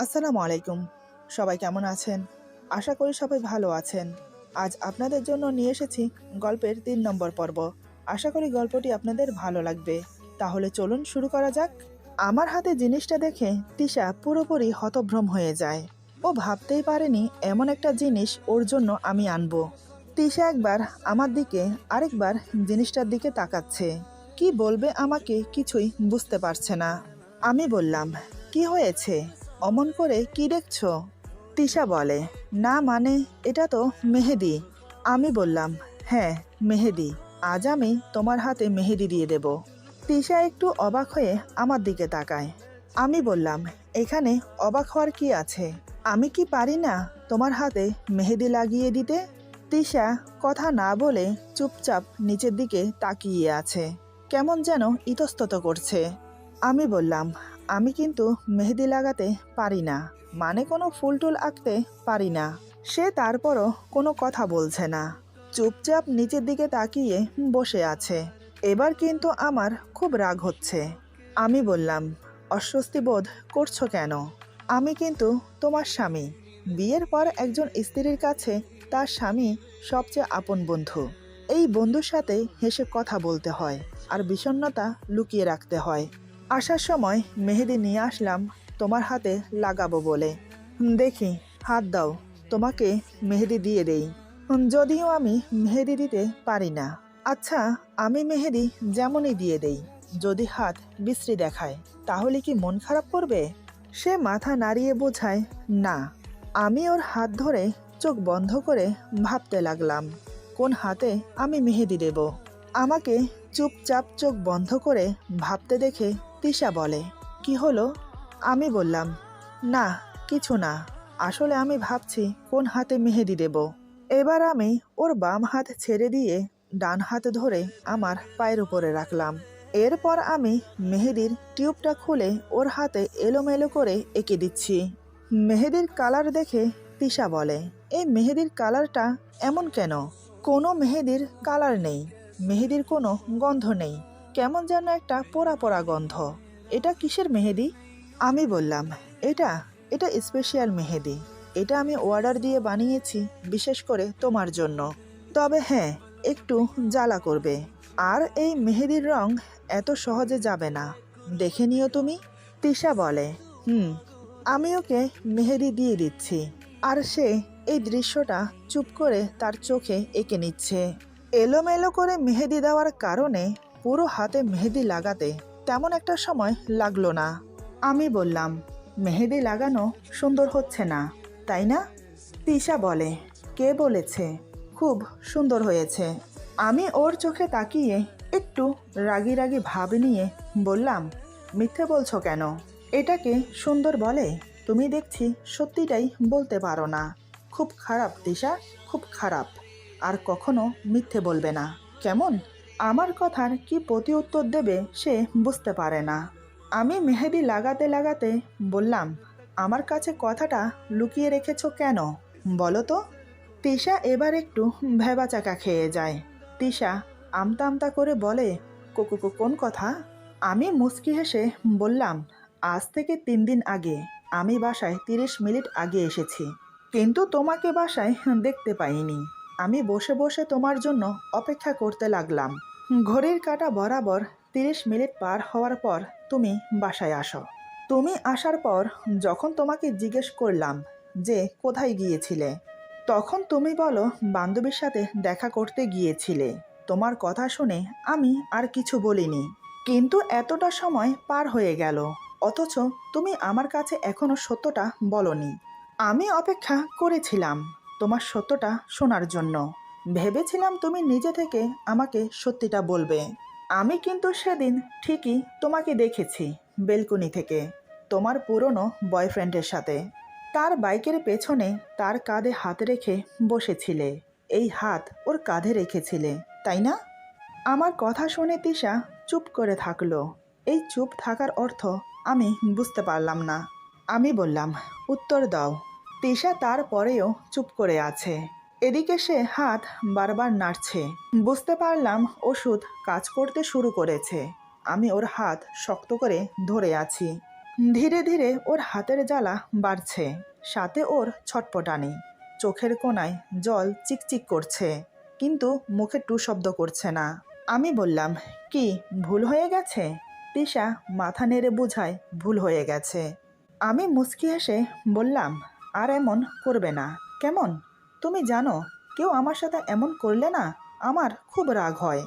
আসসালামু আলাইকুম। সবাই কেমন আছেন? আশা করি সবাই ভালো আছেন। আজ আপনাদের জন্য নিয়ে এসেছি গল্পের ৩ নম্বর পর্ব। আশা করি গল্পটি আপনাদের ভালো লাগবে। তাহলে চলুন শুরু করা যাক। আমার হাতে জিনিসটা দেখে তিশা পুরোপুরি হতভ্রম হয়ে যায়। ও ভাবতেই পারেনি এমন একটা জিনিস ওর জন্য আমি আনবো। তিশা একবার আমার দিকে আরেকবার জিনিসটার দিকে তাকাচ্ছে। কি বলবে আমাকে কিছুই বুঝতে পারছে না। আমি বললাম, কি হয়েছে? অমন করে কি দেখছো? তিশা বলে, না মানে এটা তো মেহেদি। আমি বললাম, হ্যাঁ মেহেদি। আজ আমি তোমার হাতে মেহেদি দিয়ে দেব। তিশা একটু অবাক হয়ে আমার দিকে তাকায়। আমি বললাম, এখানে অবাক হওয়ার কি আছে? আমি কি পারি না তোমার হাতে মেহেদি লাগিয়ে দিতে? তিশা কথা না বলে চুপচাপ নিচের দিকে তাকিয়ে আছে, কেমন যেন ইতস্তত করছে। আমি বললাম, আমি কিন্তু মেহেদি লাগাতে পারি না, মানে কোনো ফুল টুল আঁকতে পারি না। সে তারপরও কোনো কথা বলছে না, চুপচাপ নিচের দিকে তাকিয়ে বসে আছে। এবার কিন্তু আমার খুব রাগ হচ্ছে। আমি বললাম, অস্বস্তি বোধ করছো কেন? আমি কিন্তু তোমার স্বামী। বিয়ের পর একজন স্ত্রীর কাছে তার স্বামী সবচেয়ে আপন বন্ধু। এই বন্ধুর সাথে হেসে কথা বলতে হয়, আর বিষণ্ণতা লুকিয়ে রাখতে হয়। আসার সময় মেহেদি নিয়ে আসলাম তোমার হাতে লাগাবো বলে। দেখি, হাত দাও, তোমাকে মেহেদি দিয়ে দেই। যদিও আমি মেহেদি দিতে পারি না। আচ্ছা, আমি মেহেদি যেমনই দিয়ে দেই, যদি হাত বিশ্রী দেখায় তাহলে কি মন খারাপ করবে? সে মাথা নাড়িয়ে বোঝায় না। আমি ওর হাত ধরে চোখ বন্ধ করে ভাবতে লাগলাম কোন হাতে আমি মেহেদি দেব। আমাকে চুপচাপ চোখ বন্ধ করে ভাবতে দেখে তিশা বলে, কি হলো? আমি বললাম, না কিছু না, আসলে আমি ভাবছি কোন হাতে মেহেদি দেব। এবার আমি ওর বাম হাত ছেড়ে দিয়ে ডান হাত ধরে আমার পায়ের উপরে রাখলাম। এরপর আমি মেহেদির টিউবটা খুলে ওর হাতে এলোমেলো করে এঁকে দিচ্ছি। মেহেদির কালার দেখে তিশা বলে, এই মেহেদির কালারটা এমন কেন? কোনো মেহেদির কালার নেই, মেহেদির কোনো গন্ধ নেই, কেমন যেন একটা পোড়া পোড়া গন্ধ। এটা কিসের মেহেদি? আমি বললাম, এটা এটা স্পেশাল মেহেদি। এটা আমি অর্ডার দিয়ে বানিয়েছি বিশেষ করে তোমার জন্য। তবে হ্যাঁ, একটু জ্বালা করবে। আর এই মেহেদির রং এত সহজে যাবে না, দেখে নিও তুমি। তিশা বলে, হুম। আমি ওকে মেহেদি দিয়ে দিচ্ছি, আর সে এই দৃশ্যটা চুপ করে তার চোখে এঁকে নিচ্ছে। এলোমেলো করে মেহেদি দেওয়ার কারণে পুরো হাতে মেহেদি লাগাতে তেমন একটা সময় লাগলো না। আমি বললাম, মেহেদি লাগানো সুন্দর হচ্ছে না, তাই না? তিশা বলে, কে বলেছে? খুব সুন্দর হয়েছে। আমি ওর চোখে তাকিয়ে একটু রাগী রাগী ভাব নিয়ে বললাম, মিথ্যে বলছো কেন? এটাকে সুন্দর বলে? তুমি দেখছি সত্যিটাই বলতে পারো না। খুব খারাপ তিশা, খুব খারাপ। আর কখনো মিথ্যে বলবে না, কেমন? আমার কথার কি প্রতি উত্তর দেবে সে বুঝতে পারে না। আমি মেহেদি লাগাতে লাগাতে বললাম, আমার কাছে কথাটা লুকিয়ে রেখেছো কেন বলো তো? তিশা এবার একটু ভ্যাবাচাকা খেয়ে যায়। তিশা আমতা আমতা করে বলে, কোন কথা? আমি মুচকি হেসে বললাম, আজ থেকে 3 দিন আগে আমি বাসায় 30 মিনিট আগে এসেছি, কিন্তু তোমাকে বাসায় দেখতে পাইনি। আমি বসে বসে তোমার জন্য অপেক্ষা করতে লাগলাম। ঘড়ির কাঁটা বরাবর 30 মিনিট পার হওয়ার পর তুমি বাসায় আসো। তুমি আসার পর যখন তোমাকে জিজ্ঞেস করলাম যে কোথায় গিয়েছিলে, তখন তুমি বলো বান্ধবীর সাথে দেখা করতে গিয়েছিলে। তোমার কথা শুনে আমি আর কিছু বলিনি, কিন্তু এতটা সময় পার হয়ে গেল, অথচ তুমি আমার কাছে এখনো সত্যটা বলনি। আমি অপেক্ষা করেছিলাম তোমার সত্যটা শোনার জন্য। ভেবেছিলাম তুমি নিজে থেকে আমাকে সত্যিটা বলবে। আমি কিন্তু সেদিন ঠিকই তোমাকে দেখেছি বেলকনি থেকে, তোমার পুরনো বয়ফ্রেন্ডের সাথে। তার বাইকের পেছনে তার কাঁধে হাত রেখে বসেছিলে। এই হাত ওর কাঁধে রেখেছিলে, তাই না? আমার কথা শুনে তিশা চুপ করে থাকলো। এই চুপ থাকার অর্থ আমি বুঝতে পারলাম না। আমি বললাম, উত্তর দাও। তিশা তারপরেও চুপ করে আছে। এদিকে সে হাত বারবার নাড়ছে। বুঝতে পারলাম ওষুধ কাজ করতে শুরু করেছে। আমি ওর হাত শক্ত করে ধরে আছি। ধীরে ধীরে ওর হাতের জ্বালা বাড়ছে, সাথে ওর ছটপটানি। চোখের কোণায় জল চিকচিক করছে, কিন্তু মুখে টু শব্দ করছে না। আমি বললাম, কি ভুল হয়ে গেছে? তিশা মাথা নেড়ে বুঝায় ভুল হয়ে গেছে। আমি মুচকি হেসে বললাম, আর এমন করবে না কেমন? তুমি জানো, কেউ আমার সাথে এমন করলে না আমার খুব রাগ হয়।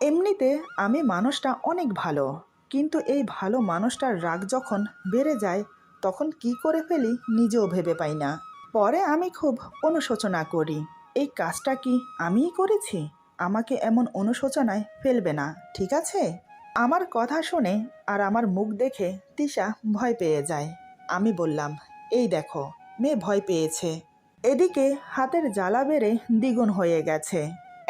এমনিতে আমি মানুষটা অনেক ভালো, কিন্তু এই ভালো মানুষটার রাগ যখন বেড়ে যায় তখন কি করে ফেলি নিজেও ভেবে পাই না। পরে আমি খুব অনুশোচনা করি, এই কাজটা কি আমিই করেছি? আমাকে এমন অনুশোচনায় ফেলবে না, ঠিক আছে? আমার কথা শুনে আর আমার মুখ দেখে তিশা ভয় পেয়ে যায়। আমি বললাম, এই দেখো, মেয়ে ভয় পেয়েছে। এদিকে হাতের জ্বালা বেড়ে দ্বিগুণ হয়ে গেছে।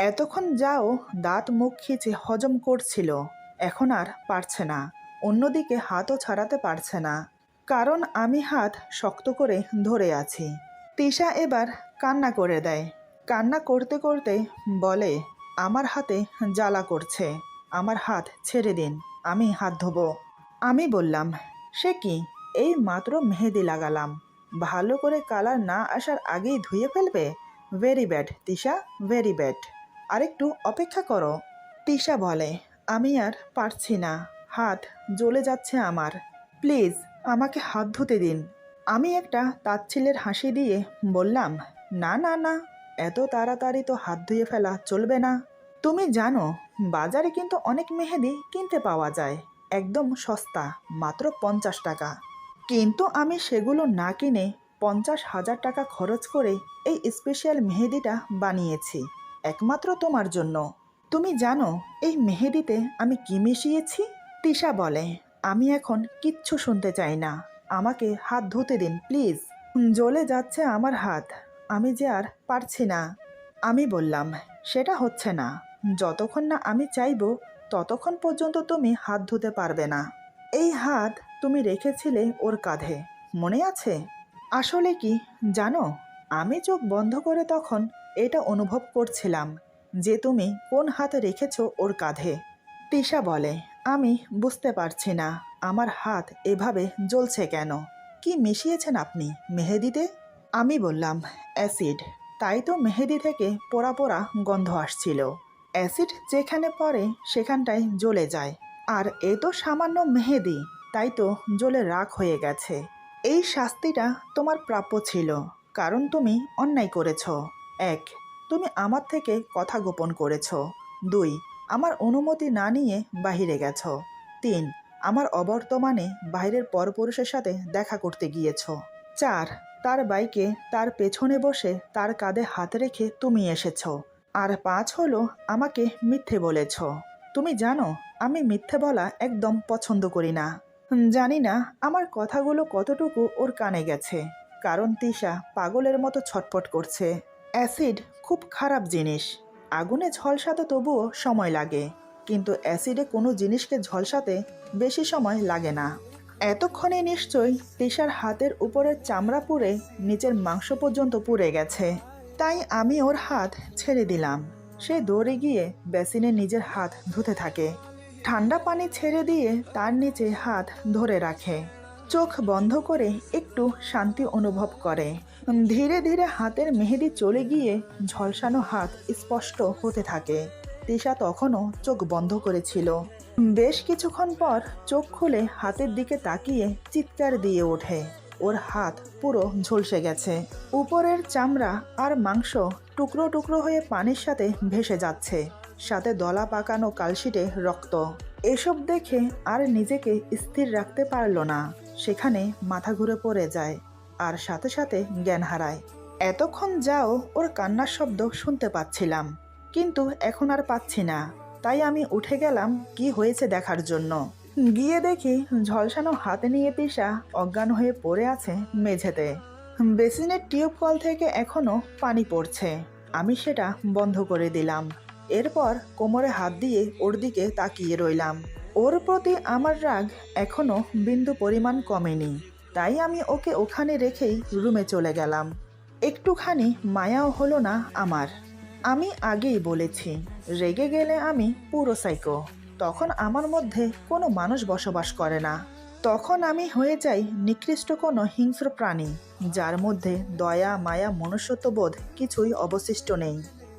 এতক্ষণ যাও দাঁত মুখ খিচে হজম করছিল, এখন আর পারছে না। অন্যদিকে হাতও ছাড়াতে পারছে না, কারণ আমি হাত শক্ত করে ধরে আছি। তিশা এবার কান্না করে দেয়। কান্না করতে করতে বলে, আমার হাতে জ্বালা করছে, আমার হাত ছেড়ে দিন, আমি হাত ধোবো। আমি বললাম, সে কি, এই মাত্র মেহেদি লাগালাম, ভালো করে কালার না আসার আগেই ধুয়ে ফেলবে? Very bad Tisha, very bad. আরেকটু অপেক্ষা করো। তিশা বলে, আমি আর পারছি না, হাত জ্বলে যাচ্ছে আমার, প্লিজ আমাকে হাত ধুতে দিন। আমি একটা তাচ্ছিল্যের হাসি দিয়ে বললাম, না না না, এত তাড়াতাড়ি তো হাত ধুয়ে ফেলা চলবে না। তুমি জানো, বাজারে কিন্তু অনেক মেহেদি কিনতে পাওয়া যায়, একদম সস্তা, মাত্র 50 টাকা। কিন্তু আমি সেগুলো না কিনে 50,000 টাকা খরচ করে এই স্পেশাল মেহেদিটা বানিয়েছি, একমাত্র তোমার জন্য। তুমি জানো এই মেহেদিতে আমি কি মিশিয়েছি? তিশা বলে, আমি এখন কিচ্ছু শুনতে চাই না, আমাকে হাত ধুতে দিন প্লিজ, জ্বলে যাচ্ছে আমার হাত, আমি যে আর পারছি না। আমি বললাম, সেটা হচ্ছে না, যতক্ষণ না আমি চাইবো ততক্ষণ পর্যন্ত তুমি হাত ধুতে পারবে না। এই হাত তুমি রেখেছিলে ওর কাঁধে, মনে আছে? আসলে কি জানো, আমি চোখ বন্ধ করে তখন এটা অনুভব করছিলাম যে তুমি কোন হাতে রেখেছো ওর কাঁধে। তিশা বলে, আমি বুঝতে পারছি না আমার হাত এভাবে জ্বলছে কেন, কি মিশিয়েছেন আপনি মেহেদিতে? আমি বললাম, অ্যাসিড, তাই তো মেহেদি থেকে পোড়া পোড়া গন্ধ আসছিল। অ্যাসিড যেখানে পড়ে সেখানটায় জ্বলে যায়, আর এ তো সামান্য মেহেদি, তাই তো জ্বলে রাখ হয়ে গেছে। এই শাস্তিটা তোমার প্রাপ্য ছিল, কারণ তুমি অন্যায় করেছ। 1, তুমি আমার থেকে কথা গোপন করেছ। 2, আমার অনুমতি না নিয়ে বাহিরে গেছ। 3, আমার অবর্তমানে বাইরের পরপুরুষের সাথে দেখা করতে গিয়েছ। 4, তার বাইকে তার পেছনে বসে তার কাঁধে হাত রেখে তুমি এসেছ। আর 5 হলো আমাকে মিথ্যে বলেছ। তুমি জানো, আমি মিথ্যে বলা একদম পছন্দ করি না। জানি না আমার কথাগুলো কতটুকু ওর কানে গেছে, কারণ তিশা পাগলের মতো ছটফট করছে। অ্যাসিড খুব খারাপ জিনিস, আগুনে ঝলসাতে তবুও সময় লাগে, কিন্তু অ্যাসিডে কোনো জিনিসকে ঝলসাতে বেশি সময় লাগে না। এতক্ষণে নিশ্চয়ই তিশার হাতের উপরের চামড়া পুড়ে নিচের মাংস পর্যন্ত পুড়ে গেছে। তাই আমি ওর হাত ছেড়ে দিলাম। সে দৌড়ে গিয়ে বেসিনে নিজের হাত ধুতে থাকে। ঠান্ডা পানি ছেড়ে দিয়ে তার নিচে হাত ধরে রাখে। চোখ বন্ধ করে একটু শান্তি অনুভব করে। ধীরে ধীরে হাতের মেহেদি চলে গিয়ে ঝলসানো হাত স্পষ্ট হতে থাকে। তিশা তখনও চোখ বন্ধ করেছিল। বেশ কিছুক্ষণ পর চোখ খুলে হাতের দিকে তাকিয়ে চিৎকার দিয়ে ওঠে। ওর হাত পুরো ঝলসে গেছে, উপরের চামড়া আর মাংস টুকরো টুকরো হয়ে পানির সাথে ভেসে যাচ্ছে, সাথে দলা পাকানো কালশিটে রক্ত। এসব দেখে আর নিজেকে স্থির রাখতে পারল না, সেখানে মাথা ঘুরে পড়ে যায় আর সাথে সাথে জ্ঞান হারায়। এতক্ষণ যাও ওর কান্নার শব্দ শুনতে পাচ্ছিলাম, কিন্তু এখন আর পাচ্ছি না। তাই আমি উঠে গেলাম কি হয়েছে দেখার জন্য। গিয়ে দেখি ঝলসানো হাতে নিয়ে তিশা অজ্ঞান হয়ে পড়ে আছে মেঝেতে। বেসিনের টিউব কল থেকে এখনো পানি পড়ছে। আমি সেটা বন্ধ করে দিলাম। এরপর কোমরে হাত দিয়ে ওর দিকে তাকিয়ে রইলাম। ওর প্রতি আমার রাগ এখনো বিন্দু পরিমাণ কমেনি, তাই আমি ওকে ওখানে রেখেই রুমে চলে গেলাম। একটুখানি মায়াও হলো না আমার। আমি আগেই বলেছি, রেগে গেলে আমি পুরো সাইকো, তখন আমার মধ্যে কোনো মানুষ বসবাস করে না। তখন আমি হয়ে যাই নিকৃষ্ট কোনো হিংস্র প্রাণী, যার মধ্যে দয়া মায়া মনুষ্যত্ববোধ কিছুই অবশিষ্ট নেই।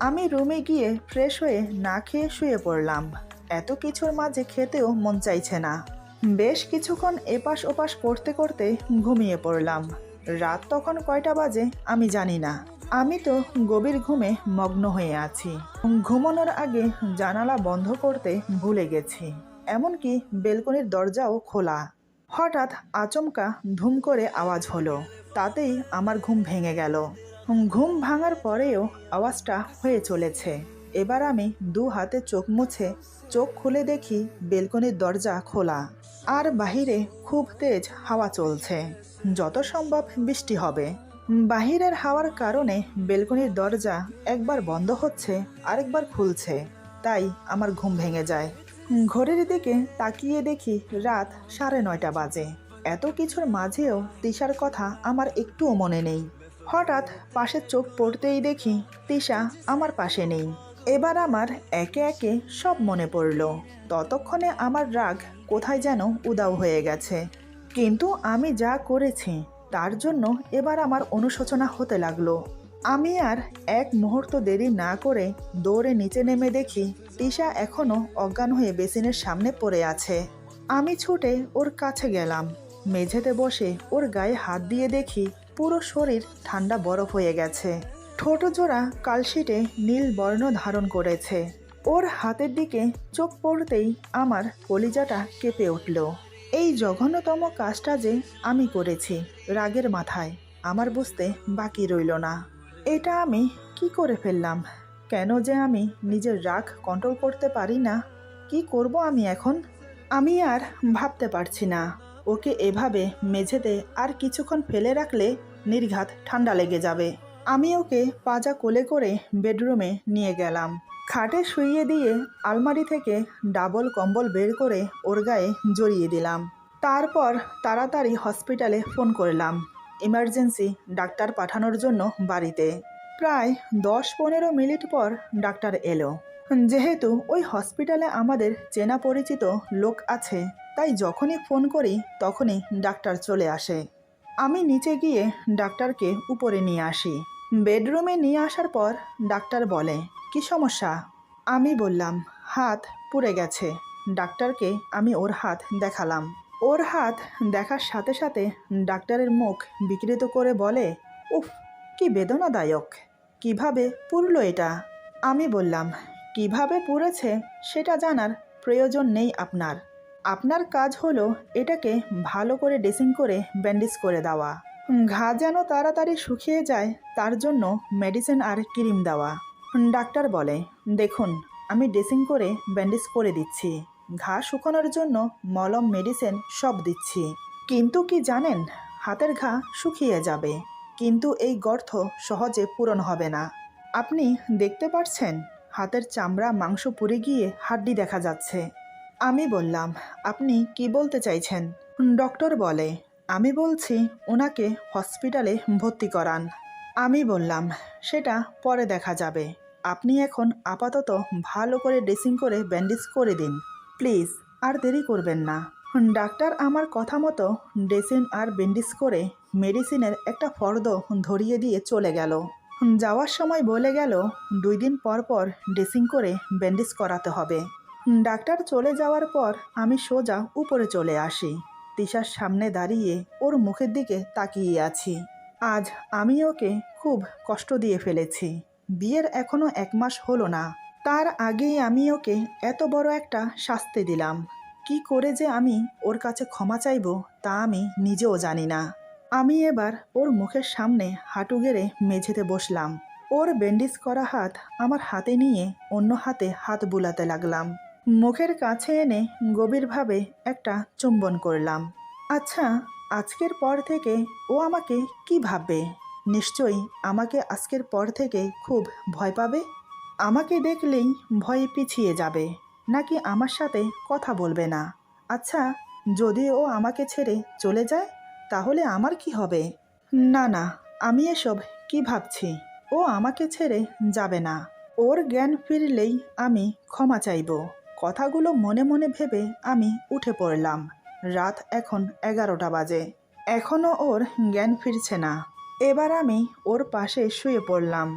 আমি রুমে গিয়ে ফ্রেশ হয়ে না খেয়ে শুয়ে পড়লাম। এত কিছুর মাঝে খেতেও মন চাইছে না। বেশ কিছুক্ষণ এপাশ ওপাশ করতে করতে ঘুমিয়ে পড়লাম। রাত তখন কয়টা বাজে আমি জানি না। আমি তো গভীর ঘুমে মগ্ন হয়ে আছি। ঘুমানোর আগে জানালা বন্ধ করতে ভুলে গেছি, এমনকি বেলকনির দরজাও খোলা। হঠাৎ আচমকা ধুম করে আওয়াজ হলো, তাতেই আমার ঘুম ভেঙে গেল। ঘুম ভাঙার পরেও আওয়াজটা হয়ে চলেছে। এবার আমি দু হাতে চোখ মুছে চোখ খুলে দেখি বেলকনির দরজা খোলা, আর বাহিরে খুব তেজ হাওয়া চলছে। যত সম্ভব বৃষ্টি হবে। বাহিরের হাওয়ার কারণে বেলকনির দরজা একবার বন্ধ হচ্ছে, আরেকবার খুলছে। তাই আমার ঘুম ভেঙে যায়। ঘড়ির দিকে তাকিয়ে দেখি রাত 9:30 বাজে। এত কিছুর মাঝেও তিশার কথা আমার একটুও মনে নেই। হঠাৎ পাশে চোখ পড়তেই দেখি তিশা আমার পাশে নেই। এবার আমার একে একে সব মনে পড়ল। ততক্ষণে আমার রাগ কোথায় যেন উধাও হয়ে গেছে। কিন্তু আমি যা করেছি তার জন্য এবার আমার অনুশোচনা হতে লাগলো। আমি আর এক মুহূর্ত দেরি না করে দৌড়ে নিচে নেমে দেখি তিশা এখনো অজ্ঞান হয়ে বেসিনের সামনে পড়ে আছে। আমি ছুটে ওর কাছে গেলাম। মেঝেতে বসে ওর গায়ে হাত দিয়ে দেখি পুরো শরীর ঠান্ডা বরফ হয়ে গেছে। ঠোঁট জোড়া কালশিটে নীল বর্ণ ধারণ করেছে। ওর হাতের দিকে চোখ পড়তেই আমার কলিজাটা কেঁপে উঠল। এই জঘন্যতম কাজটা যে আমি করেছি রাগের মাথায়, আমার বুঝতে বাকি রইল না। এটা আমি কি করে ফেললাম? কেন যে আমি নিজের রাগ কন্ট্রোল করতে পারি না? কি করব আমি এখন? আমি আর ভাবতে পারছি না। ওকে এভাবে মেঝেতে আর কিছুক্ষণ ফেলে রাখলে নির্ঘাত ঠান্ডা লেগে যাবে। আমি ওকে পাজা কোলে করে বেডরুমে নিয়ে গেলাম। খাটে শুইয়ে দিয়ে আলমারি থেকে ডাবল কম্বল বের করে ওর গায়ে জড়িয়ে দিলাম। তারপর তাড়াতাড়ি হসপিটালে ফোন করলাম, ইমার্জেন্সি ডাক্তার পাঠানোর জন্য বাড়িতে। প্রায় 10-15 মিনিট পর ডাক্তার এলো। যেহেতু ওই হসপিটালে আমাদের চেনা পরিচিত লোক আছে, তাই যখনই ফোন করি তখনই ডাক্তার চলে আসে। আমি নিচে গিয়ে ডাক্তারকে উপরে নিয়ে আসি। বেডরুমে নিয়ে আসার পর ডাক্তার বলে, কি সমস্যা? আমি বললাম, হাত পুড়ে গেছে। ডাক্তারকে আমি ওর হাত দেখালাম। ওর হাত দেখার সাথে সাথে ডাক্তারের মুখ বিকৃত করে বলে, উফ, কি বেদনাদায়ক! কিভাবে পুড়ল এটা? আমি বললাম, কিভাবে পুড়েছে সেটা জানার প্রয়োজন নেই আপনার। আপনার কাজ হলো এটাকে ভালো করে ড্রেসিং করে ব্যান্ডেজ করে দেওয়া। ঘা যেন তাড়াতাড়ি শুকিয়ে যায় তার জন্য মেডিসিন আর ক্রিম দেওয়া। ডাক্তার বলে, দেখুন, আমি ড্রেসিং করে ব্যান্ডেজ করে দিচ্ছি, ঘা শুকানোর জন্য মলম মেডিসিন সব দিচ্ছি। কিন্তু কি জানেন, হাতের ঘা শুকিয়ে যাবে, কিন্তু এই গর্ত সহজে পূরণ হবে না। আপনি দেখতে পাচ্ছেন হাতের চামড়া মাংস পুড়ে গিয়ে হাড্ডি দেখা যাচ্ছে। আমি বললাম, আপনি কি বলতে চাইছেন? ডক্টর বলে, আমি বলছি ওনাকে হসপিটালে ভর্তি করান। আমি বললাম, সেটা পরে দেখা যাবে। আপনি এখন আপাতত ভালো করে ড্রেসিং করে ব্যান্ডেজ করে দিন, প্লিজ, আর দেরি করবেন না। ডাক্তার আমার কথা মতো ড্রেসিং আর ব্যান্ডেজ করে মেডিসিনের একটা ফর্দ ধরিয়ে দিয়ে চলে গেল। যাওয়ার সময় বলে গেল 2 দিন পর পর ড্রেসিং করে ব্যান্ডেজ করাতে হবে। ডাক্তার চলে যাওয়ার পর আমি সোজা উপরে চলে আসি। তিশার সামনে দাঁড়িয়ে ওর মুখের দিকে তাকিয়ে আছি। আজ আমি ওকে খুব কষ্ট দিয়ে ফেলেছি। বিয়ের এখনো 1 মাস হলো না, তার আগেই আমি ওকে এত বড় একটা শাস্তি দিলাম। কি করে যে আমি ওর কাছে ক্ষমা চাইব তা আমি নিজেও জানি না। আমি এবার ওর মুখের সামনে হাঁটু গেড়ে মেঝেতে বসলাম। ওর ব্যান্ডেজ করা হাত আমার হাতে নিয়ে অন্য হাতে হাত বুলাতে লাগলাম। মুখের কাছে এনে গভীরভাবে একটা চুম্বন করলাম। আচ্ছা, আজকের পর থেকে ও আমাকে কি ভাববে? নিশ্চয়ই আমাকে আজকের পর থেকে খুব ভয় পাবে। আমাকে দেখলেই ভয়ে পিছিয়ে যাবে, নাকি আমার সাথে কথা বলবে না? আচ্ছা, যদি ও আমাকে ছেড়ে চলে যায় তাহলে আমার কি হবে? না না, আমি এসব কি ভাবছি? ও আমাকে ছেড়ে যাবে না। ওর জ্ঞান ফিরলেই আমি ক্ষমা চাইব। কথাগুলো মনে মনে ভেবে আমি উঠে পড়লাম। রাত এখন 11টা বাজে। এখনও ওর জ্ঞান ফিরছে না। এবার আমি ওর পাশে শুয়ে পড়লাম।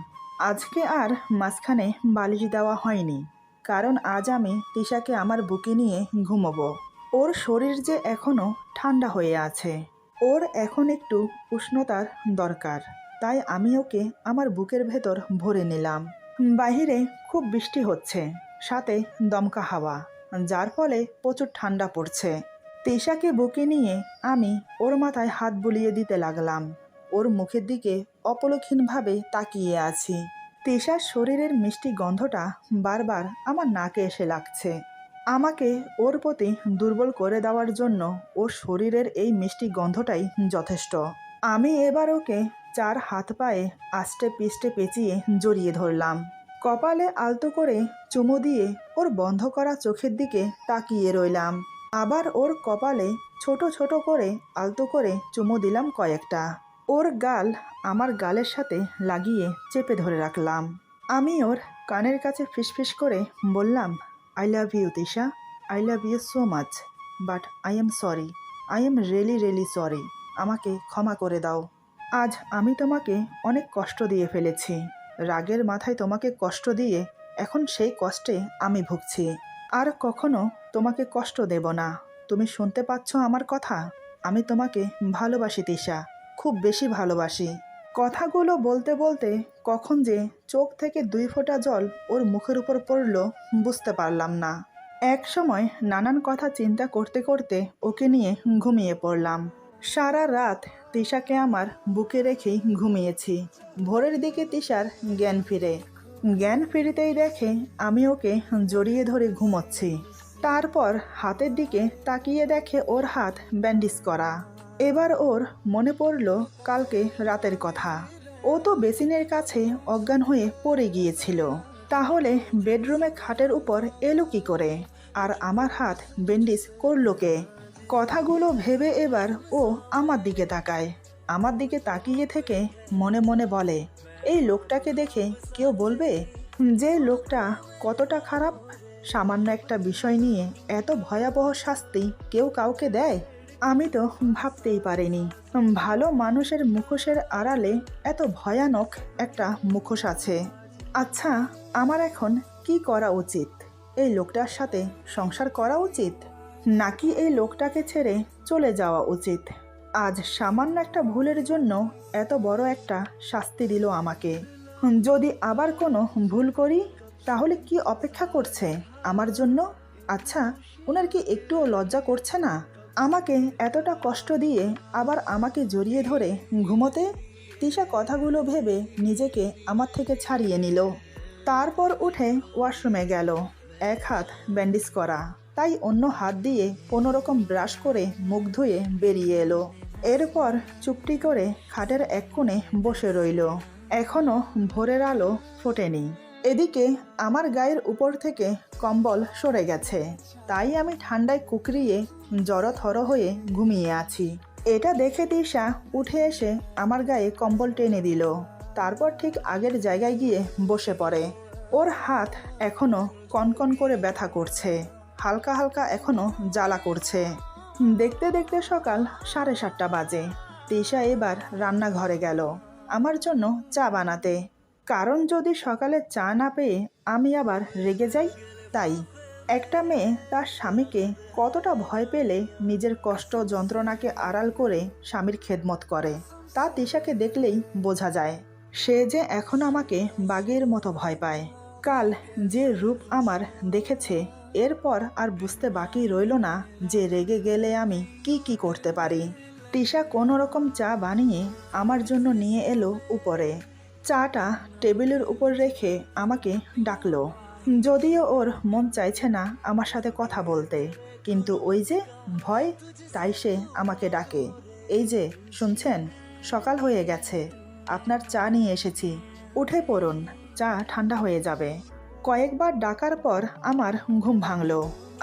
আজকে আর মাঝখানে বালিশ দেওয়া হয়নি, কারণ আজ আমি তিশাকে আমার বুকে নিয়ে ঘুমোবো। ওর শরীর যে এখনও ঠান্ডা হয়ে আছে, ওর এখন একটু উষ্ণতার দরকার। তাই আমি ওকে আমার বুকের ভেতর ভরে নিলাম। বাহিরে খুব বৃষ্টি হচ্ছে, সাথে দমকা হাওয়া, যার ফলে প্রচুর ঠান্ডা পড়ছে। তিশাকে বুকে নিয়ে আমি ওর মাথায় হাত বুলিয়ে দিতে লাগলাম। ওর মুখের দিকে অপলকহীনভাবে তাকিয়ে আছি। তিশার শরীরের মিষ্টি গন্ধটা বারবার আমার নাকে এসে লাগছে। আমাকে ওর প্রতি দুর্বল করে দেওয়ার জন্য ওর শরীরের এই মিষ্টি গন্ধটাই যথেষ্ট। আমি এবার ওকে 4 হাত পায়ে আষ্টে পিষ্টে পেঁচিয়ে জড়িয়ে ধরলাম। কপালে আলতো করে চুমু দিয়ে ওর বন্ধ করা চোখের দিকে তাকিয়ে রইলাম। আবার ওর কপালে ছোট ছোট করে আলতো করে চুমু দিলাম কয়েকটা। ওর গাল আমার গালের সাথে লাগিয়ে চেপে ধরে রাখলাম। আমি ওর কানের কাছে ফিসফিস করে বললাম, I love you Tisha, I love you so much, but I am sorry, I am really sorry. আমাকে ক্ষমা করে দাও। আজ আমি তোমাকে অনেক কষ্ট দিয়ে ফেলেছি। রাগের মাথায় তোমাকে কষ্ট দিয়ে এখন সেই কষ্টে আমি ভুগছি। আর কখনো তোমাকে কষ্ট দেব না। তুমি শুনতে পাচ্ছ আমার কথা? আমি তোমাকে ভালোবাসি তিশা, খুব বেশি ভালোবাসি। কথাগুলো বলতে বলতে কখন যে চোখ থেকে 2 ফোঁটা জল ওর মুখের উপর পড়ল বুঝতে পারলাম না। এক সময় নানান কথা চিন্তা করতে করতে ওকে নিয়ে ঘুমিয়ে পড়লাম। সারা রাত তিশাকে আমার বুকে রেখেই ঘুমিয়েছি। ভোরের দিকে তিশার জ্ঞান ফিরে। জ্ঞান ফিরতেই দেখে আমি ওকে জড়িয়ে ধরে ঘুমোচ্ছি। তারপর হাতের দিকে তাকিয়ে দেখে ওর হাত ব্যান্ডেজ করা। এবার ওর মনে পড়ল কালকে রাতের কথা। ও তো বেসিনের কাছে অজ্ঞান হয়ে পড়ে গিয়েছিল। তাহলে বেডরুমে খাটের উপর এলো কি করে? আর আমার হাত ব্যান্ডেজ করলো কে? কথাগুলো ভেবে এবার ও আমার দিকে তাকায়। আমার দিকে তাকিয়ে থেকে মনে মনে বলে, এই লোকটাকে দেখে কেউ বলবে যে লোকটা কতটা খারাপ? সামান্য একটা বিষয় নিয়ে এত ভয়াবহ শাস্তি কেউ কাউকে দেয়? আমি তো ভাবতেই পারিনি ভালো মানুষের মুখোশের আড়ালে এত ভয়ানক একটা মুখোশ আছে। আচ্ছা, আমার এখন কি করা উচিত? এই লোকটার সাথে সংসার করা উচিত, নাকি এই লোকটাকে ছেড়ে চলে যাওয়া উচিত? আজ সামান্য একটা ভুলের জন্য এত বড় একটা শাস্তি দিল আমাকে। যদি আবার কোনো ভুল করি তাহলে কি অপেক্ষা করছে আমার জন্য? আচ্ছা, ওনার কি একটুও লজ্জা করছে না আমাকে এতটা কষ্ট দিয়ে আবার আমাকে জড়িয়ে ধরে ঘুমোতে? তিশা কথাগুলো ভেবে নিজেকে আমার থেকে ছাড়িয়ে নিল। তারপর উঠে ওয়াশরুমে গেল। এক হাত ব্যান্ডেজ করা, তাই অন্য হাত দিয়ে কোনোরকম ব্রাশ করে মুখ ধুয়ে বেরিয়ে এলো। এরপর চুপটি করে খাটের এক কোণে বসে রইল। এখনো ভোরের আলো ফোটেনি। এদিকে আমার গায়ের উপর থেকে কম্বল সরে গেছে, তাই আমি ঠান্ডায় কুকরিয়ে জড়থর হয়ে ঘুমিয়ে আছি। এটা দেখে তিশা উঠে এসে আমার গায়ে কম্বল টেনে দিল। তারপর ঠিক আগের জায়গায় গিয়ে বসে পড়ে। ওর হাত এখনো কনকন করে ব্যথা করছে, হালকা হালকা এখনো জ্বালা করছে। দেখতে দেখতে সকাল 7:30 বাজে। তিশা এবার রান্নাঘরে গেল আমার জন্য চা বানাতে। কারণ যদি সকালে চা না পেয়ে আমি আবার রেগে যাই, তাই। একটা মেয়ে তার স্বামীকে কতটা ভয় পেলে নিজের কষ্ট যন্ত্রণাকে আড়াল করে স্বামীর খেদমত করে, তা তিশাকে দেখলেই বোঝা যায়। সে যে এখন আমাকে বাঘের মতো ভয় পায়। কাল যে রূপ আমার দেখেছে, এরপর আর বুঝতে বাকি রইল না যে রেগে গেলে আমি কি কি করতে পারি। তিশা কোনো রকম চা বানিয়ে আমার জন্য নিয়ে এলো উপরে। চাটা টেবিলের উপর রেখে আমাকে ডাকলো। যদিও ওর মন চাইছে না আমার সাথে কথা বলতে, কিন্তু ওই যে ভয়, তাই সে আমাকে ডাকে। এই যে শুনছেন, সকাল হয়ে গেছে, আপনার চা নিয়ে এসেছি, উঠে পড়ুন, চা ঠান্ডা হয়ে যাবে। কয়েকবার ডাকার পর আমার ঘুম ভাঙল।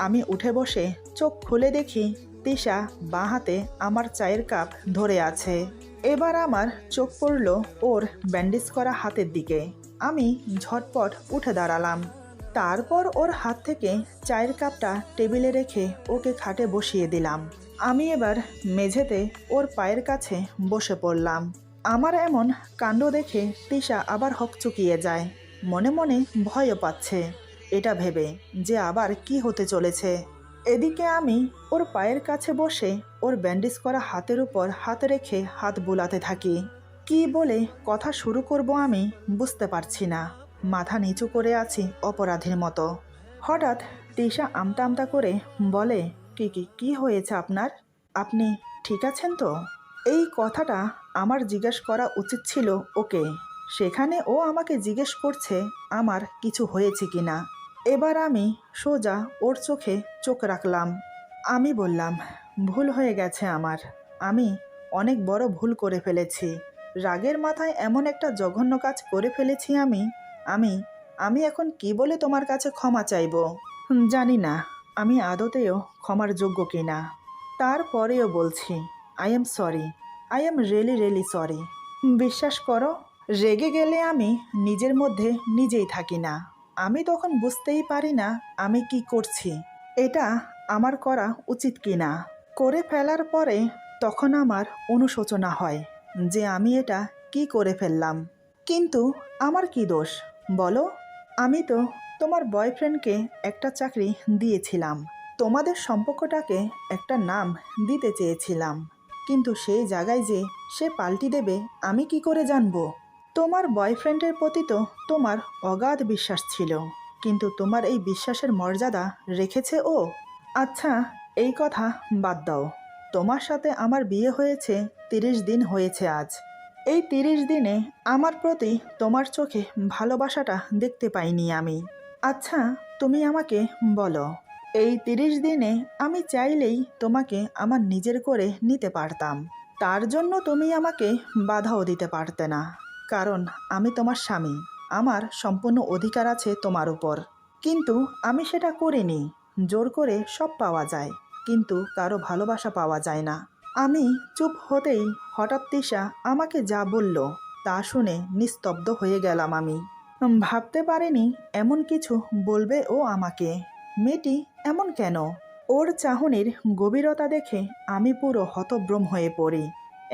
আমি উঠে বসে চোখ খুলে দেখি তিশা বাঁ হাতে আমার চায়ের কাপ ধরে আছে। এবার আমার চোখ পড়ল ওর ব্যান্ডেজ করা হাতের দিকে। আমি ঝটপট উঠে দাঁড়ালাম। তারপর ওর হাত থেকে চায়ের কাপটা টেবিলে রেখে ওকে খাটে বসিয়ে দিলাম। আমি এবার মেঝেতে ওর পায়ের কাছে বসে পড়লাম। আমার এমন কাণ্ড দেখে তৃষা আবার হকচকিয়ে যায়, মনে মনে ভয়ও পাচ্ছে এটা ভেবে যে আবার কি হতে চলেছে। এদিকে আমি ওর পায়ের কাছে বসে ওর ব্যান্ডেজ করা হাতের উপর হাত রেখে হাত বুলাতে থাকি। কি বলে কথা শুরু করব আমি বুঝতে পারছি না, মাথা নিচু করে আছি অপরাধীর মতো। হঠাৎ তৃষা আমতা আমতা করে বলে, কি কি কি হয়েছে আপনার? আপনি ঠিক আছেন তো? এই কথাটা আমার জিজ্ঞেস করা উচিত ছিল ওকে, সেখানে ও আমাকে জিজ্ঞেস করছে আমার কিছু হয়েছে কি না। এবার আমি সোজা ওর চোখে চোখ রাখলাম। আমি বললাম, ভুল হয়ে গেছে আমার, আমি অনেক বড় ভুল করে ফেলেছি। রাগের মাথায় এমন একটা জঘন্য কাজ করে ফেলেছি আমি আমি আমি এখন কি বলে তোমার কাছে ক্ষমা চাইব? জানি না আমি আদতেও ক্ষমার যোগ্য কিনা। তারপরেও বলছি, I am sorry, I am really really sorry. বিশ্বাস করো, রেগে গেলে আমি নিজের মধ্যে নিজেই থাকি না। আমি তখন বুঝতেই পারি না আমি কি করছি, এটা আমার করা উচিত কি না। করে ফেলার পরে তখন আমার অনুশোচনা হয় যে আমি এটা কি করে ফেললাম। কিন্তু আমার কি দোষ বলো? আমি তো তোমার বয়ফ্রেন্ডকে একটা চাকরি দিয়েছিলাম, তোমাদের সম্পর্কটাকে একটা নাম দিতে চেয়েছিলাম, কিন্তু সেই জায়গায় যে সে পাল্টি দেবে আমি কি করে জানবো? তোমার বয়ফ্রেন্ডের প্রতি তো তোমার অগাধ বিশ্বাস ছিল, কিন্তু তোমার এই বিশ্বাসের মর্যাদা রেখেছে ও? আচ্ছা, এই কথা বাদ দাও। তোমার সাথে আমার বিয়ে হয়েছে 30 দিন হয়েছে আজ। এই 30 দিনে আমার প্রতি তোমার চোখে ভালোবাসাটা দেখতে পাইনি আমি। আচ্ছা, তুমি আমাকে বলো, এই 30 দিনে আমি চাইলেই তোমাকে আমার নিজের করে নিতে পারতাম, তার জন্য তুমি আমাকে বাধাও দিতে পারতে না, কারণ আমি তোমার স্বামী, আমার সম্পূর্ণ অধিকার আছে তোমার উপর। কিন্তু আমি সেটা করিনি। জোর করে সব পাওয়া যায়, কিন্তু কারো ভালোবাসা পাওয়া যায় না। আমি চুপ হতেই হঠাৎ তৃষা আমাকে যা বলল তা শুনে নিস্তব্ধ হয়ে গেলাম আমি। ভাবতে পারিনি এমন কিছু বলবে ও আমাকে। মেয়েটি এমন কেন? ওর চাহনির গভীরতা দেখে আমি পুরো হতভ্রম হয়ে পড়ি।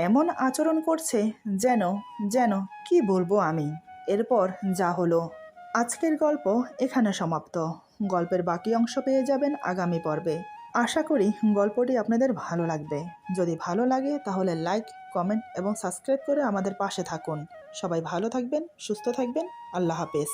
এমন আচরণ করছে যেন যেন কি বলবো আমি। এরপর যা হলো। আজকের গল্প এখানে সমাপ্ত। গল্পের বাকি অংশ পেয়ে যাবেন আগামী পর্বে। আশা করি গল্পটি আপনাদের ভালো লাগবে। যদি ভালো লাগে তাহলে লাইক, কমেন্ট এবং সাবস্ক্রাইব করে আমাদের পাশে থাকুন। সবাই ভালো থাকবেন, সুস্থ থাকবেন। আল্লাহ হাফেজ।